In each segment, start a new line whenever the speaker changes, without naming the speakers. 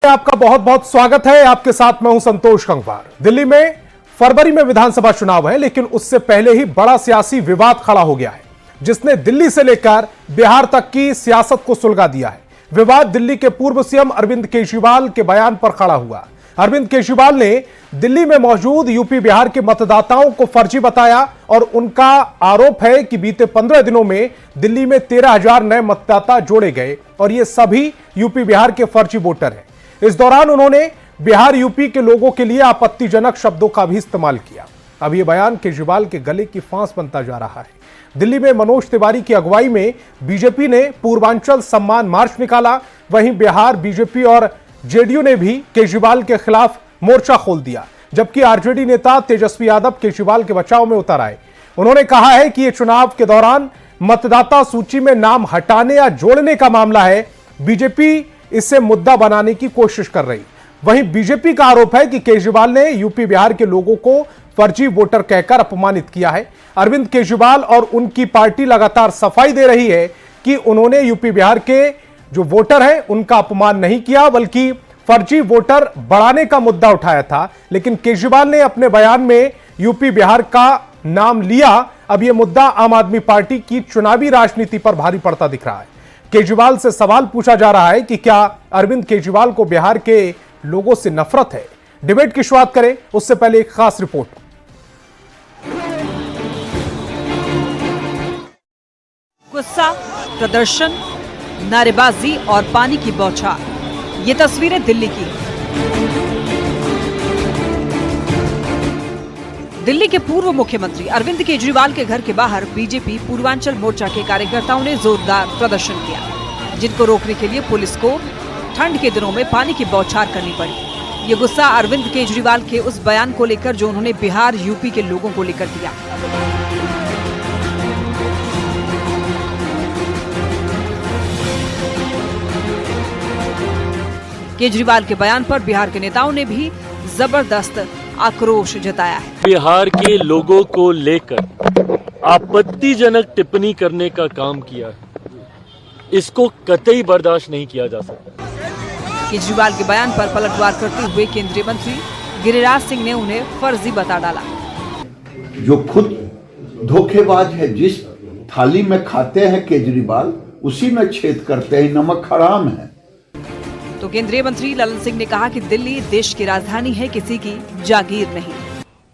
आपका बहुत बहुत स्वागत है। आपके साथ मैं हूं संतोष गंगवार। दिल्ली में फरवरी में विधानसभा चुनाव है, लेकिन उससे पहले ही बड़ा सियासी विवाद खड़ा हो गया है, जिसने दिल्ली से लेकर बिहार तक की सियासत को सुलगा दिया है। विवाद दिल्ली के पूर्व सीएम अरविंद केजरीवाल के बयान पर खड़ा हुआ। अरविंद केजरीवाल ने दिल्ली में मौजूद यूपी बिहार के मतदाताओं को फर्जी बताया और उनका आरोप है कि बीते 15 दिनों में दिल्ली में 13,000 नए मतदाता जोड़े गए और ये सभी यूपी बिहार के फर्जी वोटर हैं। इस दौरान उन्होंने बिहार यूपी के लोगों के लिए आपत्तिजनक शब्दों का भी इस्तेमाल किया। अब यह बयान केजरीवाल के गले की फांस बनता जा रहा है। दिल्ली में मनोज तिवारी की अगुवाई में बीजेपी ने पूर्वांचल सम्मान मार्च निकाला। वहीं बिहार बीजेपी और जेडीयू ने भी केजरीवाल के खिलाफ मोर्चा खोल दिया, जबकि आरजेडी नेता तेजस्वी यादव केजरीवाल के बचाव में उतर आए। उन्होंने कहा है कि यह चुनाव के दौरान मतदाता सूची में नाम हटाने या जोड़ने का मामला है। बीजेपी इसे मुद्दा बनाने की कोशिश कर रही। वहीं बीजेपी का आरोप है कि केजरीवाल ने यूपी बिहार के लोगों को फर्जी वोटर कहकर अपमानित किया है। अरविंद केजरीवाल और उनकी पार्टी लगातार सफाई दे रही है कि उन्होंने यूपी बिहार के जो वोटर हैं उनका अपमान नहीं किया, बल्कि फर्जी वोटर बढ़ाने का मुद्दा उठाया था। लेकिन केजरीवाल ने अपने बयान में यूपी बिहार का नाम लिया। अब यह मुद्दा आम आदमी पार्टी की चुनावी राजनीति पर भारी पड़ता दिख रहा है। केजरीवाल से सवाल पूछा जा रहा है कि क्या अरविंद केजरीवाल को बिहार के लोगों से नफरत है। डिबेट की शुरुआत करें उससे पहले एक खास रिपोर्ट।
गुस्सा, प्रदर्शन, नारेबाजी और पानी की बौछार, ये तस्वीरें दिल्ली की। दिल्ली के पूर्व मुख्यमंत्री अरविंद केजरीवाल के घर के बाहर बीजेपी पूर्वांचल मोर्चा के कार्यकर्ताओं ने जोरदार प्रदर्शन किया, जिनको रोकने के लिए पुलिस को ठंड के दिनों में पानी की बौछार करनी पड़ी। ये गुस्सा अरविंद केजरीवाल के उस बयान को लेकर जो उन्होंने बिहार यूपी के लोगों को लेकर दिया। केजरीवाल के बयान पर बिहार के नेताओं ने भी जबरदस्त आक्रोश जताया है।
बिहार के लोगों को लेकर आपत्तिजनक टिप्पणी करने का काम किया है, इसको कतई बर्दाश्त नहीं किया जा सकता।
केजरीवाल के बयान पर पलटवार करते हुए केंद्रीय मंत्री गिरिराज सिंह ने उन्हें फर्जी बता डाला।
जो खुद धोखेबाज है, जिस थाली में खाते हैं केजरीवाल उसी में छेद करते हैं, नमक हराम है।
तो केंद्रीय मंत्री ललन सिंह ने कहा कि दिल्ली देश की राजधानी है, किसी की जागीर नहीं।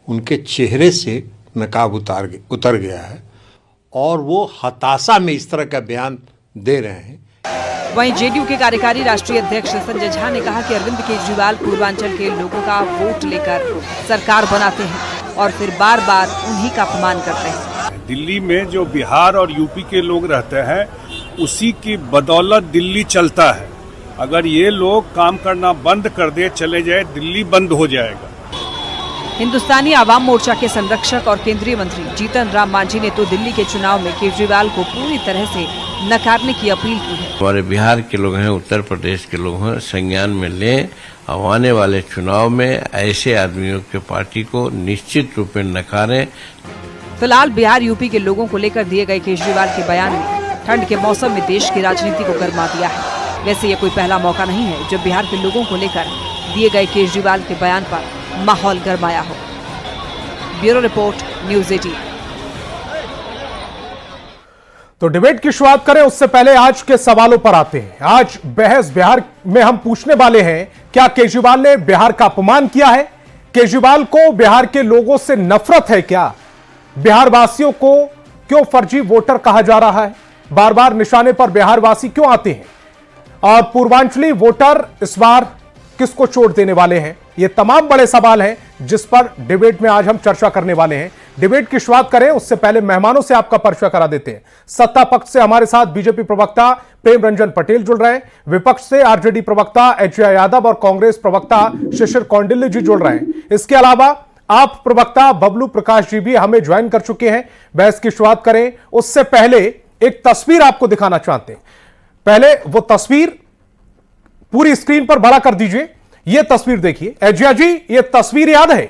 उनके चेहरे से नकाब उतर गया है और वो हताशा में इस तरह का बयान दे रहे हैं।
वहीं जेडीयू के कार्यकारी राष्ट्रीय अध्यक्ष संजय झा ने कहा कि अरविंद केजरीवाल पूर्वांचल के लोगों का वोट लेकर सरकार बनाते हैं और फिर बार बार उन्हीं का अपमान करते हैं।
दिल्ली में जो बिहार और यूपी के लोग रहते हैं उसी की बदौलत दिल्ली चलता है। अगर ये लोग काम करना बंद कर दे, चले जाए, दिल्ली बंद हो जाएगा।
हिंदुस्तानी आवाम मोर्चा के संरक्षक और केंद्रीय मंत्री जीतन राम मांझी ने तो दिल्ली के चुनाव में केजरीवाल को पूरी तरह से नकारने की अपील की है।
हमारे बिहार के लोग हैं, उत्तर प्रदेश के लोग हैं, संज्ञान में लें। आने वाले चुनाव में ऐसे आदमियों के पार्टी को निश्चित रूप में नकारें।
फिलहाल बिहार यूपी के लोगों को लेकर दिए गए केजरीवाल के बयान ने ठंड के मौसम में देश की राजनीति को गरमा दिया है। वैसे ये कोई पहला मौका नहीं है जब बिहार के लोगों को लेकर दिए गए केजरीवाल के बयान पर माहौल गरमाया हो। Bureau report, news 18।
तो डिबेट की शुरुआत करें उससे पहले आज के सवालों पर आते हैं। आज बहस बिहार में हम पूछने वाले हैं, क्या केजरीवाल ने बिहार का अपमान किया है? केजरीवाल को बिहार के लोगों से नफरत है क्या? बिहार वासियों को क्यों फर्जी वोटर कहा जा रहा है? बार बार निशाने पर बिहार वासी क्यों आते हैं? और पूर्वांचली वोटर इस बार किसको चोट देने वाले हैं? ये तमाम बड़े सवाल हैं जिस पर डिबेट में आज हम चर्चा करने वाले हैं। डिबेट की शुरुआत करें उससे पहले मेहमानों से आपका परिचय करा देते हैं। सत्ता पक्ष से हमारे साथ बीजेपी प्रवक्ता प्रेम रंजन पटेल जुड़ रहे हैं, विपक्ष से आरजेडी प्रवक्ता एचआई यादव और कांग्रेस प्रवक्ता शिशिर कौंडिल्य जी जुड़ रहे हैं। इसके अलावा आप प्रवक्ता बबलू प्रकाश जी भी हमें ज्वाइन कर चुके हैं। बहस की शुरुआत करें उससे पहले एक तस्वीर आपको दिखाना चाहते हैं। पहले वो तस्वीर पूरी स्क्रीन पर बड़ा कर दीजिए। यह तस्वीर देखिए। एजिया जी, यह तस्वीर याद है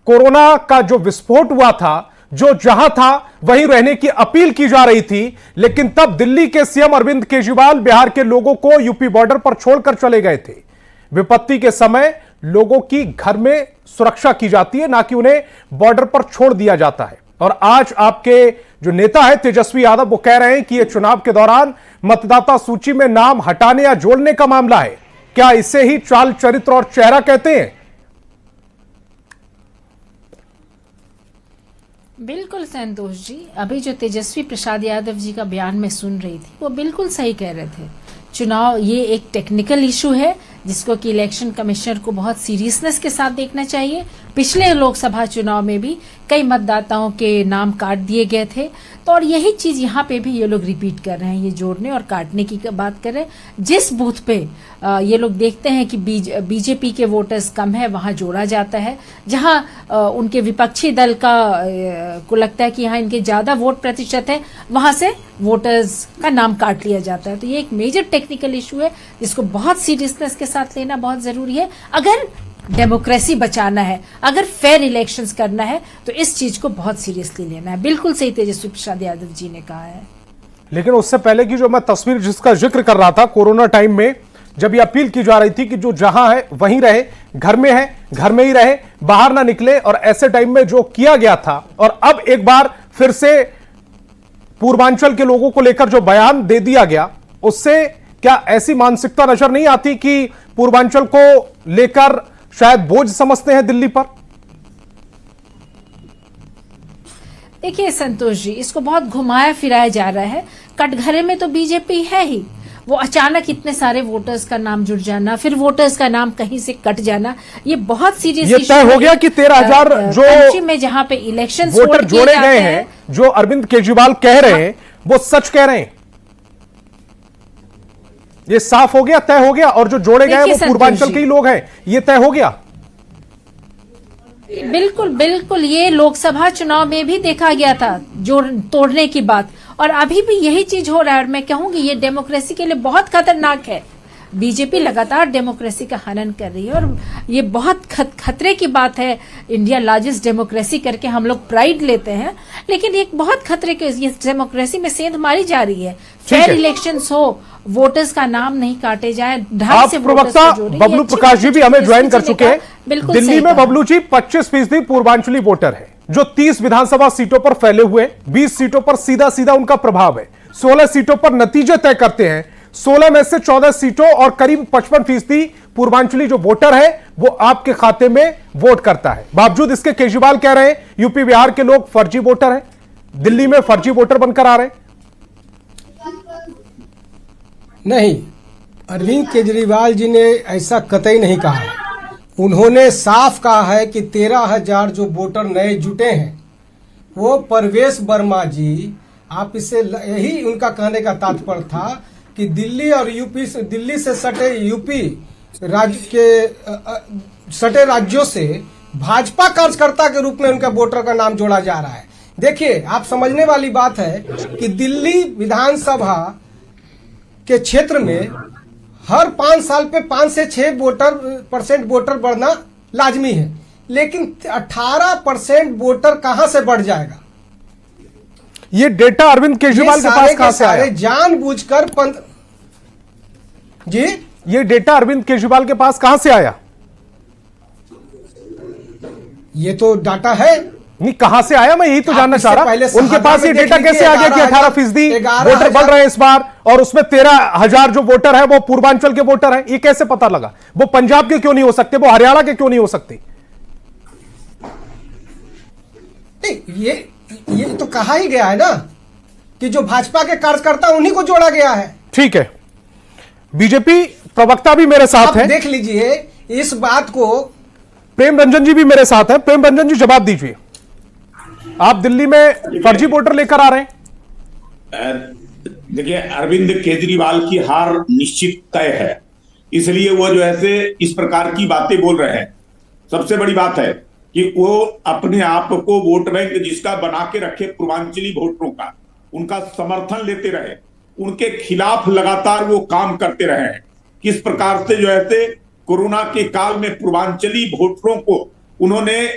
कोरोना का जो विस्फोट हुआ था, जो जहां था वहीं रहने की अपील की जा रही थी, लेकिन तब दिल्ली के सीएम अरविंद केजरीवाल बिहार के लोगों को यूपी बॉर्डर पर छोड़कर चले गए थे। विपत्ति के समय लोगों की घर में सुरक्षा की जाती है, ना कि उन्हें बॉर्डर पर छोड़ दिया जाता है। और आज आपके जो नेता है तेजस्वी यादव, वो कह रहे हैं कि यह चुनाव के दौरान मतदाता सूची में नाम हटाने या जोड़ने का मामला है। क्या इसे ही चाल चरित्र और चेहरा कहते हैं?
बिल्कुल संतोष जी, अभी जो तेजस्वी प्रसाद यादव जी का बयान में सुन रही थी वो बिल्कुल सही कह रहे थे। चुनाव ये एक टेक्निकल इशू है जिसको कि इलेक्शन कमिश्नर को बहुत सीरियसनेस के साथ देखना चाहिए। पिछले लोकसभा चुनाव में भी कई मतदाताओं के नाम काट दिए गए थे, तो और यही चीज यहाँ पे भी ये लोग रिपीट कर रहे हैं, ये जोड़ने और काटने की बात कर रहे हैं। जिस बूथ पे ये लोग देखते हैं कि बीजेपी के वोटर्स कम है वहां जोड़ा जाता है, जहां उनके विपक्षी दल का को लगता है कि यहाँ इनके ज्यादा वोट प्रतिशत है, वहां से वोटर्स का नाम काट लिया जाता है। तो ये एक मेजर टेक्निकल इशू है जिसको बहुत सीरियसनेस के साथ लेना बहुत जरूरी है। अगर डेमोक्रेसी बचाना है, अगर फेयर इलेक्शंस करना है, तो इस चीज को बहुत सीरियसली लेना है। बिल्कुल सही तेजस्वी प्रसाद यादव जी ने कहा है।
लेकिन उससे पहले की जो मैं तस्वीर जिसका जिक्र कर रहा था, कोरोना टाइम में जब ये अपील की जा रही थी कि जो जहां है वहीं रहे, घर में है घर में ही रहे, बाहर ना निकले, और ऐसे टाइम में जो किया गया था, और अब एक बार फिर से पूर्वांचल के लोगों को लेकर जो बयान दे दिया गया, उससे क्या ऐसी मानसिकता नजर नहीं आती कि पूर्वांचल को लेकर शायद बोझ समझते हैं दिल्ली पर?
देखिए संतोष जी, इसको बहुत घुमाया फिराया जा रहा है। कटघरे में तो बीजेपी है ही, वो अचानक इतने सारे वोटर्स का नाम जुड़ जाना, फिर वोटर्स का नाम कहीं से कट जाना, ये बहुत सीरियस।
ये तय हो गया कि 13,000 जो
में जहां पे इलेक्शन
वोटर जोड़े गए हैं, जो अरविंद केजरीवाल कह रहे हैं वो सच कह रहे हैं, ये साफ हो गया, तय हो गया। और जो जोड़े गए वो पूर्वांचल के ही लोग हैं, ये तय हो गया।
बिल्कुल बिल्कुल, ये लोकसभा चुनाव में भी देखा गया था जोड़ तोड़ने की बात, और अभी भी यही चीज हो रहा है। और मैं कहूंगी ये डेमोक्रेसी के लिए बहुत खतरनाक है। बीजेपी लगातार डेमोक्रेसी का हनन कर रही है और ये बहुत खतरे की बात है। इंडिया लार्जेस्ट डेमोक्रेसी करके हम लोग प्राइड लेते हैं, लेकिन एक बहुत खतरे के ये डेमोक्रेसी में सेंध मारी जा रही है। फेयर इलेक्शंस हो, वोटर्स का नाम नहीं काटे जाए, ढंग से
प्रवक्ता बबलू प्रकाश जी भी हमें ज्वाइन कर चुके हैं। दिल्ली में बबलू जी 25% पूर्वांचली वोटर है, जो 30 विधानसभा सीटों पर फैले हुए, 20 सीटों पर सीधा सीधा उनका प्रभाव है, 16 सीटों पर नतीजे तय करते हैं, 16 में से 14 सीटों और करीब 55% पूर्वांचली जो वोटर है वो आपके खाते में वोट करता है। बावजूद इसके केजरीवाल कह रहे हैं यूपी बिहार के लोग फर्जी वोटर हैं, दिल्ली में फर्जी वोटर बनकर आ रहे हैं।
नहीं, अरविंद केजरीवाल जी ने ऐसा कतई नहीं कहा है। उन्होंने साफ कहा है कि 13,000 जो वोटर नए जुटे हैं वो परवेश वर्मा जी, आप इससे यही उनका कहने का तात्पर्य था कि दिल्ली और यूपी से, दिल्ली से सटे यूपी राज्य के सटे राज्यों से भाजपा कार्यकर्ता के रूप में उनका वोटर का नाम जोड़ा जा रहा है। देखिए, आप समझने वाली बात है कि दिल्ली विधानसभा के क्षेत्र में हर 5 साल पे 5 से 6% वोटर बढ़ना लाजमी है, लेकिन 18% वोटर कहां से बढ़ जाएगा?
ये डेटा अरविंद केजरीवाल के पास कहां से आया?
जानबूझकर जी,
ये डेटा अरविंद केजरीवाल के पास कहां से आया?
ये तो डाटा है
नहीं, कहां से आया मैं यही तो जानना चाह रहा। उनके पास ये डेटा कैसे आ गया कि 18% वोटर बढ़ रहे हैं इस बार, और उसमें 13,000 जो वोटर है वो पूर्वांचल के वोटर है? ये कैसे पता लगा? वो पंजाब के क्यों नहीं हो सकते, वो हरियाणा के क्यों नहीं हो सकते?
ये तो कहा ही गया है ना कि जो भाजपा के कार्यकर्ता उन्हीं को जोड़ा गया है।
ठीक है, बीजेपी प्रवक्ता भी मेरे साथ है,
देख लीजिए इस बात को।
प्रेम रंजन जी भी मेरे साथ है। प्रेम रंजन जी, जवाब दीजिए, आप दिल्ली में फर्जी वोटर लेकर आ रहे हैं।
देखिए, अरविंद केजरीवाल की हार निश्चित तय है, इसलिए वो जो है इस प्रकार की बातें बोल रहे हैं। सबसे बड़ी बात है कि वो अपने आप को वोट बैंक जिसका बना के रखे पूर्वांचली वोटरों का, उनका समर्थन लेते रहे, उनके खिलाफ लगातार वो काम करते रहे हैं। किस प्रकार से जो है कोरोना के काल में पूर्वांचली वोटरों को उन्होंने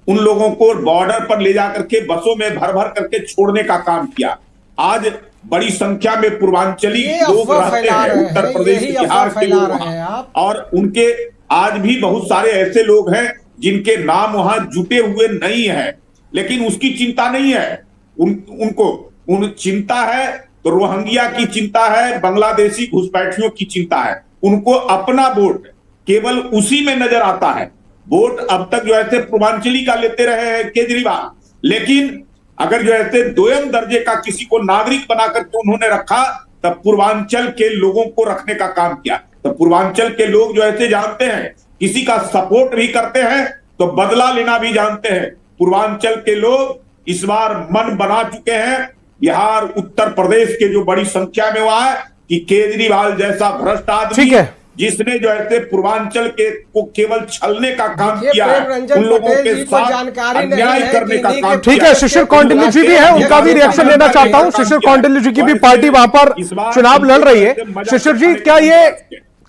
उन लोगों को बॉर्डर पर ले जाकर के बसों में भर भर करके छोड़ने का काम किया। आज बड़ी संख्या में पूर्वांचली
ये
लोग
अफवाह
रहते
फैला
हैं,
रहे
उत्तर
हैं,
प्रदेश
यही
बिहार
अफवाह
के लोग
फैला रहे हैं
वहां,
आप।
और उनके आज भी बहुत सारे ऐसे लोग हैं जिनके नाम वहां जुटे हुए नहीं है, लेकिन उसकी चिंता नहीं है। उन चिंता है तो रोहिंग्या की चिंता है, बांग्लादेशी घुसपैठियों की चिंता है। उनको अपना वोट केवल उसी में नजर आता है। वोट अब तक जो ऐसे पूर्वांचली का लेते रहे हैं केजरीवाल, लेकिन अगर जो ऐसे दोयम दर्जे का किसी को नागरिक बनाकर के उन्होंने रखा, तब पूर्वांचल के लोगों को रखने का काम किया। तो पूर्वांचल के लोग जो ऐसे जानते हैं, किसी का सपोर्ट भी करते हैं तो बदला लेना भी जानते हैं। पूर्वांचल के लोग इस बार मन बना चुके हैं, बिहार उत्तर प्रदेश के जो बड़ी संख्या में वहां है, कि केजरीवाल जैसा भ्रष्ट आदमी जिसने जो ऐसे पूर्वांचल के को केवल छलने का काम किया है, उन लोगों के साथ अन्याय करने का काम।
ठीक है, शिशिर कौंडिन्य जी भी है, उनका भी रिएक्शन लेना चाहता हूं। शिशिर कौंडिन्य जी की भी पार्टी वहां पर चुनाव लड़ रही है। शिशिर जी, क्या ये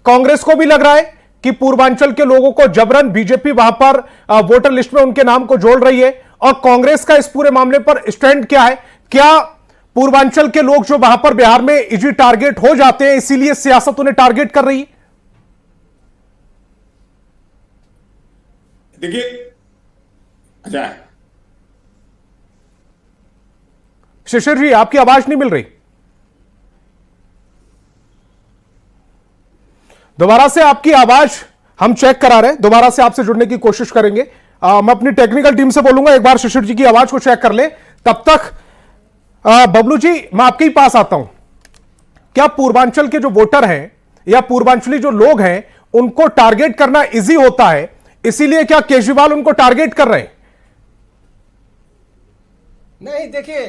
कांग्रेस को भी लग रहा है कि पूर्वांचल के लोगों को जबरन बीजेपी वहां पर वोटर लिस्ट में उनके नाम को जोड़ रही है, और कांग्रेस का इस पूरे मामले पर स्टैंड क्या है? क्या पूर्वांचल के लोग जो वहां पर बिहार में इजी टारगेट हो जाते हैं, इसीलिए सियासत उन्हें टारगेट कर रही है?
देखिए, अच्छा
शिशिर जी, आपकी आवाज नहीं मिल रही। दोबारा से आपकी आवाज हम चेक करा रहे हैं, दोबारा से आपसे जुड़ने की कोशिश करेंगे। मैं अपनी टेक्निकल टीम से बोलूंगा एक बार शिशिर जी की आवाज को चेक कर ले। तब तक बबलू जी, मैं आपके ही पास आता हूं। क्या पूर्वांचल के जो वोटर हैं या पूर्वांचली जो लोग हैं, उनको टारगेट करना इजी होता है, इसीलिए क्या केजरीवाल उनको टारगेट कर रहे हैं?
नहीं, देखिए